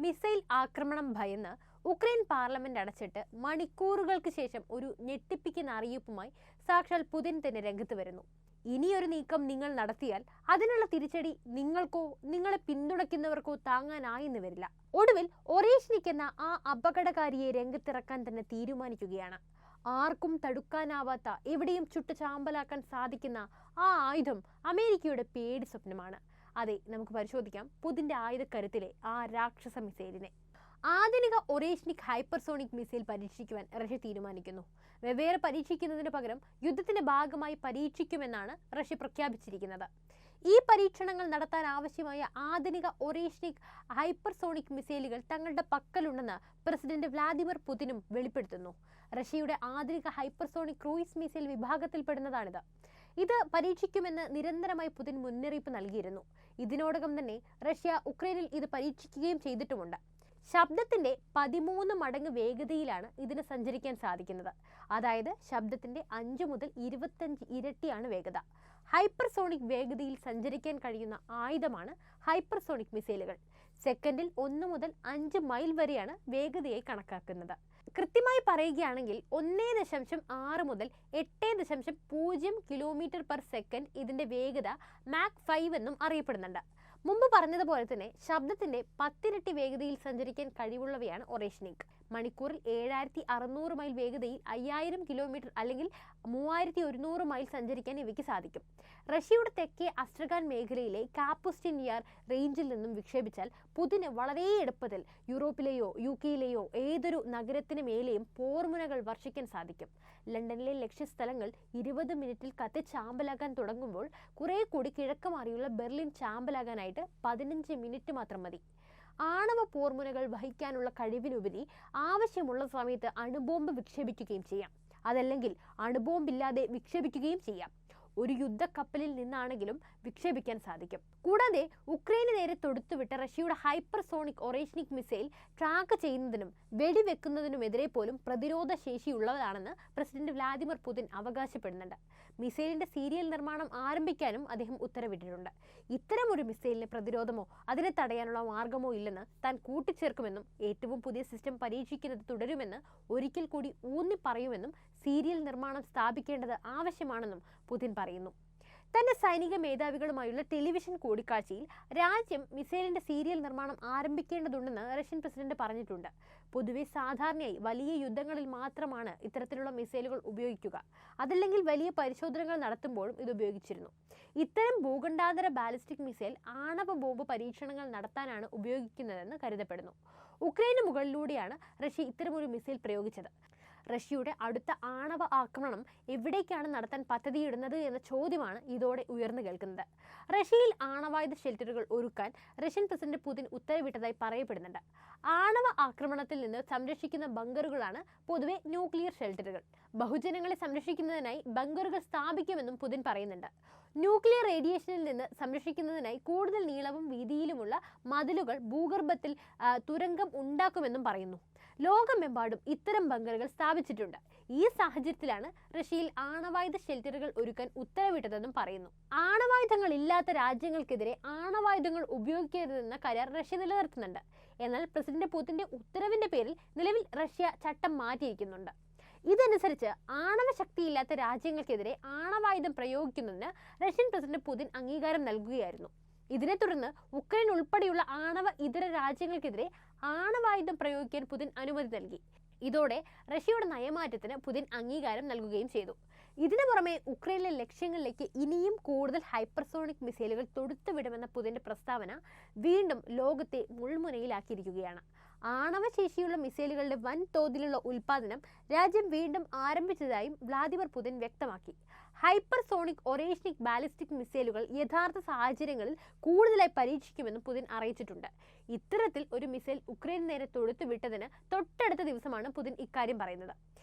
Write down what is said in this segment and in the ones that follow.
Missile ആക്രമണം ഭയന്ന് Ukraine parliament അടച്ചിട്ട് മണിക്കൂറുകൾക്ക് ശേഷം ഒരു ഞെട്ടിപ്പിക്കുന്ന അറിയിപ്പുമായി സാക്ഷാൽ പുതിൻ തന്നെ രംഗത്ത് വരുന്നു. ഇനിയൊരു നീക്കം നിങ്ങൾ നടത്തിയാൽ അതിനുള്ള തിരിച്ചടി നിങ്ങൾക്കോ നിങ്ങളെ പിന്തുണയ്ക്കുന്നവർക്കോ താങ്ങാനായെന്ന് വരില്ല. ഒടുവിൽ ഒറേഷ്നിക് എന്ന ആ അപകടകാരിയെ രംഗത്തിറക്കാൻ തന്നെ തീരുമാനിക്കുകയാണ്. ആർക്കും തടുക്കാനാവാത്ത, എവിടെയും ചുട്ടു ചാമ്പലാക്കാൻ സാധിക്കുന്ന ആ ആയുധം അമേരിക്കയുടെ പേടി സ്വപ്നമാണ്. അതെ, നമുക്ക് പരിശോധിക്കാം പുതിന്റെ ആയുധക്കരുത്തിലെ ആ രാക്ഷസ മിസൈലിനെ. ആധുനിക ഒറേഷ്നിക് ഹൈപ്പർസോണിക് മിസൈൽ പരീക്ഷിക്കുവാൻ റഷ്യ തീരുമാനിക്കുന്നു. വെവ്വേറെ പരീക്ഷിക്കുന്നതിന് പകരം യുദ്ധത്തിന്റെ ഭാഗമായി പരീക്ഷിക്കുമെന്നാണ് റഷ്യ പ്രഖ്യാപിച്ചിരിക്കുന്നത്. ഈ പരീക്ഷണങ്ങൾ നടത്താൻ ആവശ്യമായ ആധുനിക ഒറേഷ്നിക് ഹൈപ്പർസോണിക് മിസൈലുകൾ തങ്ങളുടെ പക്കലുണ്ടെന്ന് പ്രസിഡന്റ് വ്ളാദിമിർ പുതിനും വെളിപ്പെടുത്തുന്നു. റഷ്യയുടെ ആധുനിക ഹൈപ്പർസോണിക് ക്രൂയിസ് മിസൈൽ വിഭാഗത്തിൽപ്പെടുന്നതാണിത്. ഇത് പരീക്ഷിക്കുമെന്ന് നിരന്തരമായി പുതിൻ മുന്നറിയിപ്പ് നൽകിയിരുന്നു. ഇതിനോടകം തന്നെ റഷ്യ ഉക്രൈനിൽ ഇത് പരീക്ഷിക്കുകയും ചെയ്തിട്ടുമുണ്ട്. ശബ്ദത്തിന്റെ 13 മടങ്ങ് വേഗതയിലാണ് ഇതിന് സഞ്ചരിക്കാൻ സാധിക്കുന്നത്. അതായത് ശബ്ദത്തിന്റെ 5 മുതൽ 25 ഇരട്ടിയാണ് വേഗത. ഹൈപ്പർസോണിക് വേഗതയിൽ സഞ്ചരിക്കാൻ കഴിയുന്ന ആയുധമാണ് ഹൈപ്പർസോണിക് മിസൈലുകൾ. സെക്കൻഡിൽ 1 മുതൽ 5 മൈൽ വരെയാണ് വേഗതയായി കണക്കാക്കുന്നത്. കൃത്യമായി പറയുകയാണെങ്കിൽ 1.6 മുതൽ 8.0 km/s ഇതിന്റെ വേഗത മാക് 5 എന്നും അറിയപ്പെടുന്നുണ്ട്. മുമ്പ് പറഞ്ഞതുപോലെ തന്നെ ശബ്ദത്തിന്റെ 10 ഇരട്ടി വേഗതയിൽ സഞ്ചരിക്കാൻ കഴിവുള്ളവയാണ് ഒറേഷ്നിക്. മണിക്കൂറിൽ 7600 മൈൽ വേഗതയിൽ 5000 കിലോമീറ്റർ അല്ലെങ്കിൽ 3100 മൈൽ സഞ്ചരിക്കാൻ ഇവയ്ക്ക് സാധിക്കും. റഷ്യയുടെ തെക്കേ അസ്ട്രഖാൻ മേഖലയിലെ കാപ്പുസ്റ്റിൻ യാർ റേഞ്ചിൽ നിന്നും വിക്ഷേപിച്ചാൽ പുതിന് വളരെ എളുപ്പത്തിൽ യൂറോപ്പിലെയോ UK-യിലെയോ ഏതൊരു നഗരത്തിന് മേലെയും പോർമുനകൾ വർഷിക്കാൻ സാധിക്കും. ലണ്ടനിലെ ലക്ഷ്യസ്ഥലങ്ങൾ 20 മിനിറ്റിൽ കത്തിച്ചാമ്പലാകാൻ തുടങ്ങുമ്പോൾ കുറെ കൂടി കിഴക്ക് മാറിയുള്ള ബെർലിൻ ചാമ്പലാകാനായിട്ട് 15 മിനിറ്റ് മാത്രം മതി. ആണവ പോർമുനകൾ വഹിക്കാനുള്ള കഴിവിനുപരി ആവശ്യമുള്ള സമയത്ത് അണുബോംബ് വിക്ഷേപിക്കുകയും ചെയ്യാം. അതല്ലെങ്കിൽ അണുബോംബില്ലാതെ വിക്ഷേപിക്കുകയും ചെയ്യാം. ഒരു യുദ്ധക്കപ്പലിൽ നിന്നാണെങ്കിലും വിക്ഷേപിക്കാൻ സാധിക്കും. കൂടാതെ ഉക്രൈന് നേരെ തൊടുത്തുവിട്ട റഷ്യയുടെ ഹൈപ്പർസോണിക് ഒറേഷ്നിക് മിസൈൽ ട്രാക്ക് ചെയ്യുന്നതിനും വെടിവെക്കുന്നതിനുമെതിരെ പോലും പ്രതിരോധ ശേഷിയുള്ളതാണെന്ന് പ്രസിഡന്റ് വ്ളാദിമിർ പുതിൻ അവകാശപ്പെടുന്നുണ്ട്. മിസൈലിന്റെ സീരിയൽ നിർമ്മാണം ആരംഭിക്കാനും അദ്ദേഹം ഉത്തരവിട്ടിട്ടുണ്ട്. ഇത്തരം ഒരു മിസൈലിന് പ്രതിരോധമോ അതിനെ തടയാനുള്ള മാർഗമോ ഇല്ലെന്ന് താൻ കൂട്ടിച്ചേർക്കുമെന്നും ഏറ്റവും പുതിയ സിസ്റ്റം പരീക്ഷിക്കുന്നത് തുടരുമെന്ന് ഒരിക്കൽ കൂടി ഊന്നി പറയുമെന്നും സീരിയൽ നിർമ്മാണം സ്ഥാപിക്കേണ്ടത് ആവശ്യമാണെന്നും പുതിൻ പറയുന്നു. തന്റെ സൈനിക മേധാവികളുമായുള്ള ടെലിവിഷൻ കൂടിക്കാഴ്ചയിൽ രാജ്യം മിസൈലിന്റെ സീരിയൽ നിർമ്മാണം ആരംഭിക്കേണ്ടതുണ്ടെന്ന് റഷ്യൻ പ്രസിഡന്റ് പറഞ്ഞിട്ടുണ്ട്. പൊതുവെ സാധാരണയായി വലിയ യുദ്ധങ്ങളിൽ മാത്രമാണ് ഇത്തരത്തിലുള്ള മിസൈലുകൾ ഉപയോഗിക്കുക. അതല്ലെങ്കിൽ വലിയ പരിശോധനകൾ നടത്തുമ്പോഴും ഇത് ഉപയോഗിച്ചിരുന്നു. ഇത്തരം ഭൂഖണ്ഡാന്തര ബാലിസ്റ്റിക് മിസൈൽ ആണവ ബോംബ് പരീക്ഷണങ്ങൾ നടത്താനാണ് ഉപയോഗിക്കുന്നതെന്ന് കരുതപ്പെടുന്നു. ഉക്രൈന് മുകളിലൂടെയാണ് റഷ്യ ഇത്തരമൊരു മിസൈൽ പ്രയോഗിച്ചത്. റഷ്യയുടെ അടുത്ത ആണവ ആക്രമണം എവിടേക്കാണ് നടത്താൻ പദ്ധതിയിടുന്നത് എന്ന ചോദ്യമാണ് ഇതോടെ ഉയർന്നു കേൾക്കുന്നത്. റഷ്യയിൽ ആണവായുധ ഷെൽട്ടറുകൾ ഒരുക്കാൻ റഷ്യൻ പ്രസിഡന്റ് പുതിൻ ഉത്തരവിട്ടതായി പറയപ്പെടുന്നുണ്ട്. ആണവ ആക്രമണത്തിൽ നിന്ന് സംരക്ഷിക്കുന്ന ബങ്കറുകളാണ് പൊതുവെ ന്യൂക്ലിയർ ഷെൽട്ടറുകൾ. ബഹുജനങ്ങളെ സംരക്ഷിക്കുന്നതിനായി ബങ്കറുകൾ സ്ഥാപിക്കുമെന്നും പുതിൻ പറയുന്നുണ്ട്. ന്യൂക്ലിയർ റേഡിയേഷനിൽ നിന്ന് സംരക്ഷിക്കുന്നതിനായി കൂടുതൽ നീളവും വീതിയിലുമുള്ള മതിലുകൾ ഭൂഗർഭത്തിൽ തുരങ്കം ഉണ്ടാക്കുമെന്നും പറയുന്നു. ലോകമെമ്പാടും ഇത്തരം ബങ്കറുകൾ സ്ഥാപിച്ചിട്ടുണ്ട്. ഈ സാഹചര്യത്തിലാണ് റഷ്യയിൽ ആണവായുധ ഷെൽട്ടറുകൾ ഒരുക്കാൻ ഉത്തരവിട്ടതെന്നും പറയുന്നു. ആണവായുധങ്ങൾ ഇല്ലാത്ത രാജ്യങ്ങൾക്കെതിരെ ആണവായുധങ്ങൾ ഉപയോഗിക്കരുതെന്ന കരാർ റഷ്യ നിലനിർത്തുന്നുണ്ട്. എന്നാൽ പ്രസിഡന്റ് പുതിന്റെ ഉത്തരവിന്റെ പേരിൽ നിലവിൽ റഷ്യ ചട്ടം മാറ്റിയിരിക്കുന്നുണ്ട്. ഇതനുസരിച്ച് ആണവ ശക്തിയില്ലാത്ത രാജ്യങ്ങൾക്കെതിരെ ആണവായുധം പ്രയോഗിക്കുന്നതിന് റഷ്യൻ പ്രസിഡന്റ് പുതിൻ അംഗീകാരം നൽകുകയായിരുന്നു. ഇതിനെ തുടർന്ന് ഉക്രൈൻ ഉൾപ്പെടെയുള്ള ആണവ ഇതര രാജ്യങ്ങൾക്കെതിരെ ആണവായുധം പ്രയോഗിക്കാൻ പുതിൻ അനുമതി നൽകി. ഇതോടെ റഷ്യയുടെ നയമാറ്റത്തിന് പുതിൻ അംഗീകാരം നൽകുകയും ചെയ്തു. ഇതിനു പുറമെ ഉക്രൈനിലെ ലക്ഷ്യങ്ങളിലേക്ക് ഇനിയും കൂടുതൽ ഹൈപ്പർസോണിക് മിസൈലുകൾ തൊടുത്തുവിടുമെന്ന പുതിന്റെ പ്രസ്താവന വീണ്ടും ലോകത്തെ മുൾമുനയിലാക്കിയിരിക്കുകയാണ്. ആണവശേഷിയുള്ള മിസൈലുകളുടെ വൻ തോതിലുള്ള ഉൽപ്പാദനം രാജ്യം വീണ്ടും ആരംഭിച്ചതായും വ്ളാദിമിർ പുതിൻ വ്യക്തമാക്കി. ഹൈപ്പർസോണിക് ഒറേഷ്നിക് ബാലിസ്റ്റിക് മിസൈലുകൾ യഥാർത്ഥ സാഹചര്യങ്ങളിൽ കൂടുതലായി പരീക്ഷിക്കുമെന്നും പുതിൻ അറിയിച്ചിട്ടുണ്ട്. ഇത്തരത്തിൽ ഒരു മിസൈൽ ഉക്രൈന് നേരെ തൊടുത്തുവിട്ടതിന് തൊട്ടടുത്ത ദിവസമാണ് പുതിൻ ഇക്കാര്യം പറയുന്നത്.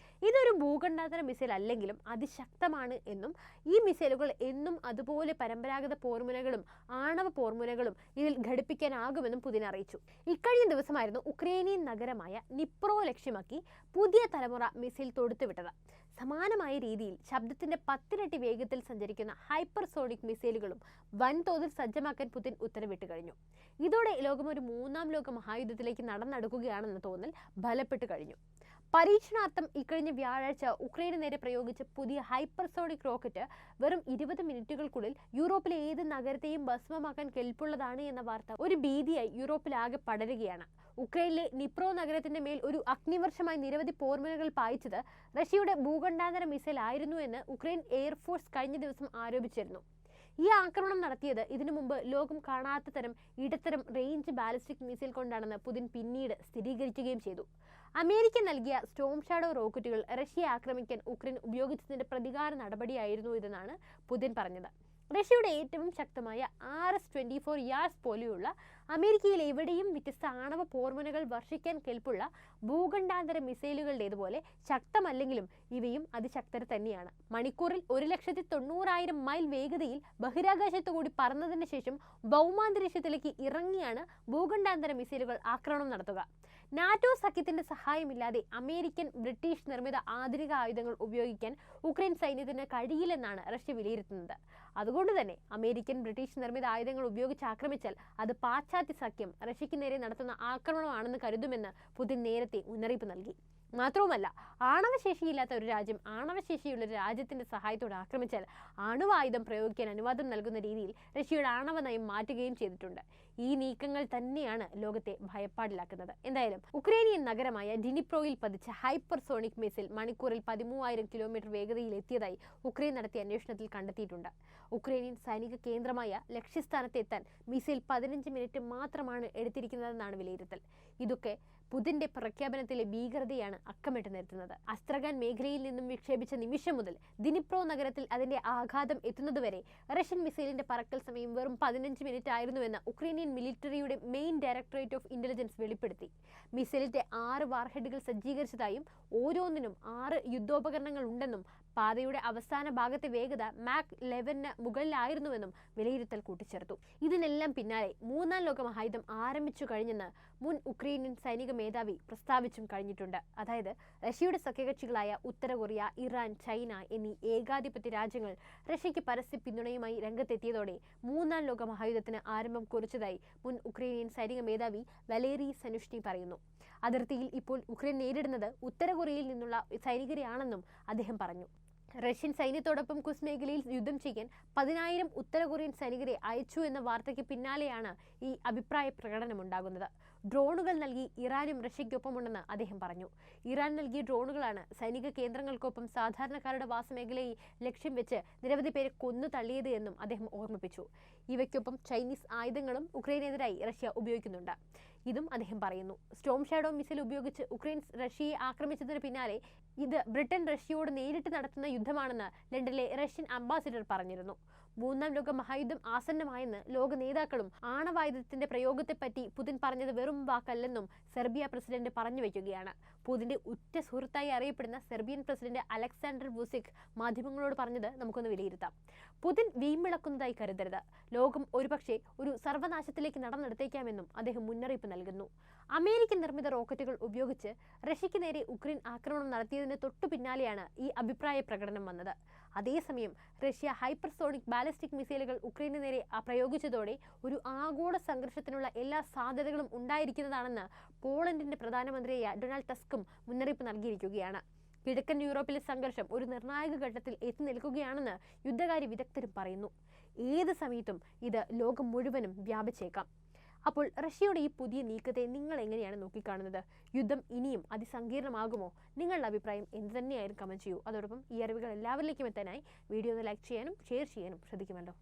ഇതൊരു ഭൂഖണ്ഡാന്തര മിസൈൽ അല്ലെങ്കിലും അതിശക്തമാണ് എന്നും ഈ മിസൈലുകൾ എന്നും അതുപോലെ പരമ്പരാഗത പോർമുനകളും ആണവ പോർമുനകളും ഇതിൽ ഘടിപ്പിക്കാനാകുമെന്നും പുതിൻ അറിയിച്ചു. ഇക്കഴിഞ്ഞ ദിവസമായിരുന്നു ഉക്രൈനിയൻ നഗരമായ നിപ്രോ ലക്ഷ്യമാക്കി പുതിയ തലമുറ മിസൈൽ തൊടുത്തുവിട്ടത്. സമാനമായ രീതിയിൽ ശബ്ദത്തിന്റെ 10 ഇരട്ടി വേഗത്തിൽ സഞ്ചരിക്കുന്ന ഹൈപ്പർസോണിക് മിസൈലുകളും വൻതോതിൽ സജ്ജമാക്കാൻ പുതിൻ ഉത്തരവിട്ട് കഴിഞ്ഞു. ഇതോടെ ലോകം ഒരു 3ാം ലോക മഹായുദ്ധത്തിലേക്ക് നടന്നെടുക്കുകയാണെന്ന തോന്നൽ ബലപ്പെട്ടു കഴിഞ്ഞു. പരീക്ഷണാർത്ഥം ഇക്കഴിഞ്ഞ വ്യാഴാഴ്ച ഉക്രൈന് നേരെ പ്രയോഗിച്ച പുതിയ ഹൈപ്പർസോണിക് റോക്കറ്റ് വെറും 20 മിനിറ്റുകൾക്കുള്ളിൽ യൂറോപ്പിലെ ഏത് നഗരത്തെയും ഭസ്മമാക്കാൻ കെൽപ്പുള്ളതാണ് എന്ന വാർത്ത ഒരു ഭീതിയായി യൂറോപ്പിലാകെ പടരുകയാണ്. ഉക്രൈനിലെ നിപ്രോ നഗരത്തിന്റെ മേൽ ഒരു അഗ്നിവർഷമായി നിരവധി പോർമുനകൾ പായിച്ചത് റഷ്യയുടെ ഭൂഖണ്ഡാന്തര മിസൈൽ ആയിരുന്നു എന്ന് ഉക്രൈൻ എയർഫോഴ്സ് കഴിഞ്ഞ ദിവസം ആരോപിച്ചിരുന്നു. ഈ ആക്രമണം നടത്തിയത് ഇതിനു മുമ്പ് ലോകം കാണാത്ത തരം ഇടത്തരം റേഞ്ച് ബാലിസ്റ്റിക് മിസൈൽ കൊണ്ടാണെന്ന് പുതിൻ പിന്നീട് സ്ഥിരീകരിക്കുകയും ചെയ്തു. അമേരിക്ക നൽകിയ സ്റ്റോം ഷാഡോ റോക്കറ്റുകൾ റഷ്യയെ ആക്രമിക്കാൻ ഉക്രൈൻ ഉപയോഗിച്ചതിന്റെ പ്രതികാര നടപടിയായിരുന്നു ഇതെന്നാണ് പുതിൻ പറഞ്ഞത്. റഷ്യയുടെ ഏറ്റവും ശക്തമായ RS-24 യാസ് പോലെയുള്ള അമേരിക്കയിൽ എവിടെയും വ്യത്യസ്ത ആണവ പോർമുനകൾ വർഷിക്കാൻ കെൽപ്പുള്ള ഭൂഖണ്ഡാന്തര മിസൈലുകളുടേതുപോലെ ശക്തമല്ലെങ്കിലും ഇവയും അതിശക്തർ തന്നെയാണ്. മണിക്കൂറിൽ 1,90,000 മൈൽ വേഗതയിൽ ബഹിരാകാശത്തുകൂടി പറന്നതിന് ശേഷം ഭൗമാന്തരീക്ഷത്തിലേക്ക് ഇറങ്ങിയാണ് ഭൂഖണ്ഡാന്തര മിസൈലുകൾ ആക്രമണം നടത്തുക. നാറ്റോ സഖ്യത്തിന്റെ സഹായമില്ലാതെ അമേരിക്കൻ ബ്രിട്ടീഷ് നിർമ്മിത ആധുനിക ആയുധങ്ങൾ ഉപയോഗിക്കാൻ ഉക്രൈൻ സൈന്യത്തിന് കഴിയില്ലെന്നാണ് റഷ്യ വിലയിരുത്തുന്നത്. അതുകൊണ്ട് തന്നെ അമേരിക്കൻ ബ്രിട്ടീഷ് നിർമ്മിത ആയുധങ്ങൾ ഉപയോഗിച്ച് ആക്രമിച്ചാൽ അത് പാശ്ചാത്യ സഖ്യം റഷ്യയ്ക്ക് നേരെ നടത്തുന്ന ആക്രമണമാണെന്ന് കരുതുമെന്ന് പുതിൻ നേരത്തെ മുന്നറിയിപ്പ് നൽകി. മാത്രവുമല്ല, ആണവശേഷിയില്ലാത്ത ഒരു രാജ്യം ആണവശേഷിയുള്ള ഒരു രാജ്യത്തിന്റെ സഹായത്തോടെ ആക്രമിച്ചാൽ അണുവായുധം പ്രയോഗിക്കാൻ അനുവാദം നൽകുന്ന രീതിയിൽ റഷ്യയുടെ ആണവ നയം മാറ്റുകയും ചെയ്തിട്ടുണ്ട്. ഈ നീക്കങ്ങൾ തന്നെയാണ് ലോകത്തെ ഭയപ്പാടിലാക്കുന്നത്. എന്തായാലും ഉക്രൈനിയൻ നഗരമായ ഡിനിപ്രോയിൽ പതിച്ച ഹൈപ്പർസോണിക് മിസൈൽ മണിക്കൂറിൽ 13,000 കിലോമീറ്റർ വേഗതയിൽ എത്തിയതായി ഉക്രൈൻ നടത്തിയ അന്വേഷണത്തിൽ കണ്ടെത്തിയിട്ടുണ്ട്. ഉക്രൈനിയൻ സൈനിക കേന്ദ്രമായ ലക്ഷ്യസ്ഥാനത്ത് എത്താൻ മിസൈൽ 15 മിനിറ്റ് മാത്രമാണ് എടുത്തിരിക്കുന്നതെന്നാണ് വിലയിരുത്തൽ. ഇതൊക്കെ പുതിന്റെ പ്രഖ്യാപനത്തിലെ ഭീകരതയാണ് അക്കമിട്ട് നിർത്തുന്നത്. അസ്ത്രഗാൻ മേഖലയിൽ നിന്നും വിക്ഷേപിച്ച നിമിഷം മുതൽ ദിനിപ്രോ നഗരത്തിൽ അതിന്റെ ആഘാതം എത്തുന്നതുവരെ റഷ്യൻ മിസൈലിന്റെ പറക്കൽ സമയം വെറും 15 മിനിറ്റ് ആയിരുന്നുവെന്ന് ഉക്രൈനിയൻ മിലിറ്ററിയുടെ മെയിൻ ഡയറക്ടറേറ്റ് ഓഫ് ഇന്റലിജൻസ് വെളിപ്പെടുത്തി. മിസൈലിന്റെ 6 വാർഹെഡുകൾ സജ്ജീകരിച്ചതായും ഓരോന്നിനും 6 യുദ്ധോപകരണങ്ങൾ ഉണ്ടെന്നും പാതയുടെ അവസാന ഭാഗത്തെ വേഗത മാക് 11 മുകളിലായിരുന്നുവെന്നും വിലയിരുത്തൽ കൂട്ടിച്ചേർത്തു. ഇതിനെല്ലാം പിന്നാലെ 3ാം ലോക മഹായുദ്ധം ആരംഭിച്ചു കഴിഞ്ഞെന്ന് മുൻ ഉക്രൈനിയൻ സൈനിക മേധാവി പ്രസ്താവിച്ചും കഴിഞ്ഞിട്ടുണ്ട്. അതായത് റഷ്യയുടെ സഖ്യകക്ഷികളായ ഉത്തര കൊറിയ, ഇറാൻ, ചൈന എന്നീ ഏകാധിപത്യ രാജ്യങ്ങൾ റഷ്യയ്ക്ക് പരസ്യ പിന്തുണയുമായി രംഗത്തെത്തിയതോടെ 3ാം ലോക മഹായുദ്ധത്തിന് ആരംഭം കുറിച്ചതായി മുൻ ഉക്രൈനിയൻ സൈനിക മേധാവി വലേറി സനുഷ്നി പറയുന്നു. അതിർത്തിയിൽ ഇപ്പോൾ ഉക്രൈൻ നേരിടുന്നത് ഉത്തര കൊറിയയിൽ നിന്നുള്ള സൈനികരെയാണെന്നും അദ്ദേഹം പറഞ്ഞു. റഷ്യൻ സൈന്യത്തോടൊപ്പം കുസ് മേഖലയിൽ യുദ്ധം ചെയ്യാൻ 10,000 ഉത്തര കൊറിയൻ സൈനികരെ അയച്ചു എന്ന വാർത്തയ്ക്ക് പിന്നാലെയാണ് ഈ അഭിപ്രായ പ്രകടനമുണ്ടാകുന്നത്. ഡ്രോണുകൾ നൽകി ഇറാനും റഷ്യയ്ക്കൊപ്പമുണ്ടെന്ന് അദ്ദേഹം പറഞ്ഞു. ഇറാൻ നൽകിയ ഡ്രോണുകളാണ് സൈനിക കേന്ദ്രങ്ങൾക്കൊപ്പം സാധാരണക്കാരുടെ വാസമേഖലയെ ലക്ഷ്യം വെച്ച് നിരവധി പേരെ കൊന്നു തള്ളിയത് എന്നും അദ്ദേഹം ഓർമ്മിപ്പിച്ചു. ഇവയ്ക്കൊപ്പം ചൈനീസ് ആയുധങ്ങളും ഉക്രൈനെതിരായി റഷ്യ ഉപയോഗിക്കുന്നുണ്ട്. ഇതും അദ്ദേഹം പറയുന്നു. സ്റ്റോം ഷാഡോ മിസൈൽ ഉപയോഗിച്ച് ഉക്രൈൻ റഷ്യയെ ആക്രമിച്ചതിന് പിന്നാലെ ഇത് ബ്രിട്ടൻ റഷ്യയോട് നേരിട്ട് നടത്തുന്ന യുദ്ധമാണെന്ന് ലണ്ടനിലെ റഷ്യൻ അംബാസിഡർ പറഞ്ഞിരുന്നു. 3ാം ലോക മഹായുദ്ധം ആസന്നമായെന്ന് ലോക നേതാക്കളും ആണവായുധത്തിന്റെ പ്രയോഗത്തെപ്പറ്റി പുതിൻ പറഞ്ഞത് വെറും വാക്കല്ലെന്നും സെർബിയ പ്രസിഡന്റ് പറഞ്ഞു വയ്ക്കുകയാണ്. പുതിന്റെ ഉറ്റ സുഹൃത്തായി അറിയപ്പെടുന്ന സെർബിയൻ പ്രസിഡന്റ് അലക്സാണ്ടർ വൂസിക് മാധ്യമങ്ങളോട് പറഞ്ഞത് നമുക്കൊന്ന് വിലയിരുത്താം. പുതിൻ വീമ്പിളക്കുന്നതായി കരുതരുത്. ലോകം ഒരുപക്ഷെ ഒരു സർവനാശത്തിലേക്ക് നടന്നെടുത്തേക്കാമെന്നും അദ്ദേഹം മുന്നറിയിപ്പ് നൽകുന്നു. അമേരിക്കൻ നിർമ്മിത റോക്കറ്റുകൾ ഉപയോഗിച്ച് റഷ്യയ്ക്ക് നേരെ ഉക്രൈൻ ആക്രമണം നടത്തിയതിന് തൊട്ടു പിന്നാലെയാണ് ഈ അഭിപ്രായ പ്രകടനം വന്നത്. അതേസമയം റഷ്യ ഹൈപ്പർസോണിക് ബാലിസ്റ്റിക് മിസൈലുകൾ ഉക്രൈന് നേരെ പ്രയോഗിച്ചതോടെ ഒരു ആഗോള സംഘർഷത്തിനുള്ള എല്ലാ സാധ്യതകളും ഉണ്ടായിരിക്കുന്നതാണെന്ന് പോളണ്ടിന്റെ പ്രധാനമന്ത്രിയായ ഡൊണാൾഡ് ടസ്കും മുന്നറിയിപ്പ് നൽകിയിരിക്കുകയാണ്. കിഴക്കൻ യൂറോപ്പിലെ സംഘർഷം ഒരു നിർണായക ഘട്ടത്തിൽ എത്തി നിൽക്കുകയാണെന്ന് യുദ്ധകാര്യ വിദഗ്ധരും പറയുന്നു. ഏത് സമയത്തും ഇത് ലോകം മുഴുവനും വ്യാപിച്ചേക്കാം. അപ്പോൾ റഷ്യയുടെ ഈ പുതിയ നീക്കത്തെ നിങ്ങൾ എങ്ങനെയാണ് നോക്കിക്കാണുന്നത്? യുദ്ധം ഇനിയും അതിസങ്കീർണമാകുമോ? നിങ്ങളുടെ അഭിപ്രായം എന്ത് തന്നെയായാലും കമന്റ് ചെയ്യൂ. അതോടൊപ്പം ഈ അറിവുകൾ എല്ലാവരിലേക്കും എത്താനായി വീഡിയോ ഒന്ന് ലൈക്ക് ചെയ്യാനും ഷെയർ ചെയ്യാനും ശ്രദ്ധിക്കുമല്ലോ.